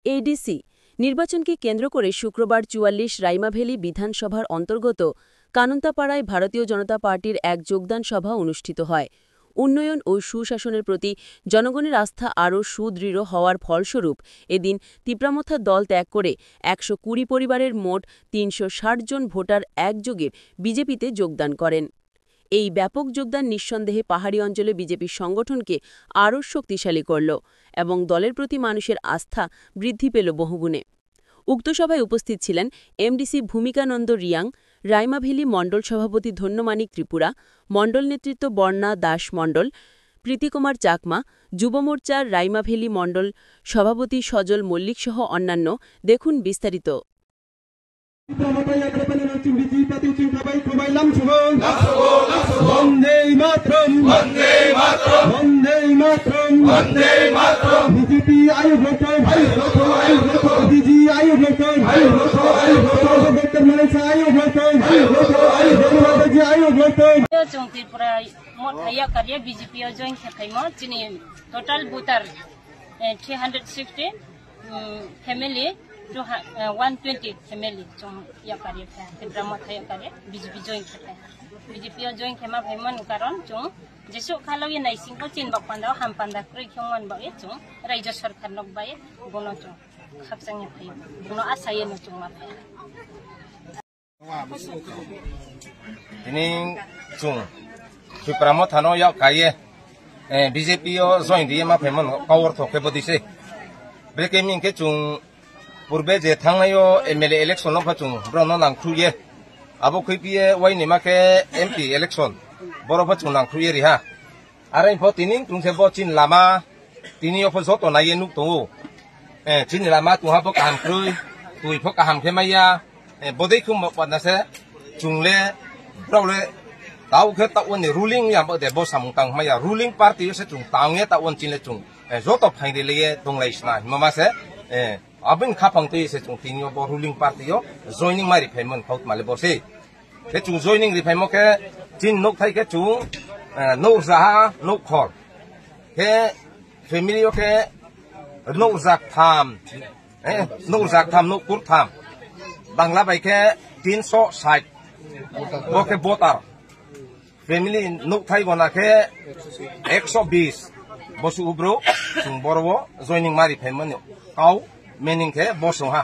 ADC নির্বাচনকে কেন্দ্র করে শুক্রবার ৪৪ রাইমাভেলী বিধানসভার অন্তর্গত কানন্তাপাড়ায় ভারতীয় জনতা পার্টির এক যোগদান সভা অনুষ্ঠিত হয়। উন্নয়ন ও সুশাসনের প্রতি জনগণের আস্থা আরও সুদৃঢ় হওয়ার ফলস্বরূপ এদিন তিপ্রামথার দল ত্যাগ করে ১২০ পরিবারের মোট ৩৬০ জন ভোটার একযোগে বিজেপিতে যোগদান করেন। এই ব্যাপক যোগদান নিঃসন্দেহে পাহাড়ি অঞ্চলে বিজেপির সংগঠনকে আরও শক্তিশালী করল এবং দলের প্রতি মানুষের আস্থা বৃদ্ধি পেল বহুগুণে। উক্ত সভায় উপস্থিত ছিলেন এমডিসি ভূমিকানন্দ রিয়াং, রাইমাভেলী মণ্ডল সভাপতি ধন্যমানিক ত্রিপুরা, মণ্ডল নেতৃত্ব বর্ণা দাস মণ্ডল, প্রীতিকুমার চাকমা, যুব মোর্চার রাইমাভেলী মণ্ডল সভাপতি সজল মল্লিক সহ অন্যান্য। দেখুন বিস্তারিত। BJP join total voter 360 family 120 family BJP join खेमा फेमन कारण जों जेसु खालगे नाइसिं को चिन बकपांदा हम पांदा क्रय खंगन बाए जों राज्य सरकार नक बाए गनो जों खापसांगे फायो गनो आसाये न जों माफे दिनै जों सुप्रामो थानो या काये बीजेपी जॉइन दिए मा फेमन पावर थोके बदिसे ब्रेकेमिं के जों पूर्वे जे थांनायो एमएलए इलेक्शन अफ जों ब्रनो नांखुये आबो खैपिए वाइनि माके एमपी इलेक्शन बरोफा जों नांखुये रिहा आरो इनफो तिनिं तुंसे बो चिन लामा तिनि अफ जतो नाये नुक दो चिन लामा तुहाबो कामख्रुय तुइफो काहामखे माया बदैखु मपनासे जोंले ब्रावले ताउखे ताउनि रुलिंग याबो दे बो सामुंतां माया रुलिंग पार्टी से जों तांगे ताउन चिनले जों जतो फाइनलिए दंलाइसना हिमामासे अबिन खाफांते से जों तिनियो बो रुलिंग पार्टीयो जॉइनिंग मारि फेमन फाउट माले बसे के जों जॉइनिंग रिफाइमो के जिन नक थाइ के जों नो जाहा नो खर के फैमिलियो के नो जाक थाम नो जाक थाम नो कुर थाम बांग्ला बाइके 360 बोके वोटर फैमिली नक थाइ गना के 120 बसु उब्रो जों बरबो जॉइनिंग मारि Feynman cow meaning ke boso ha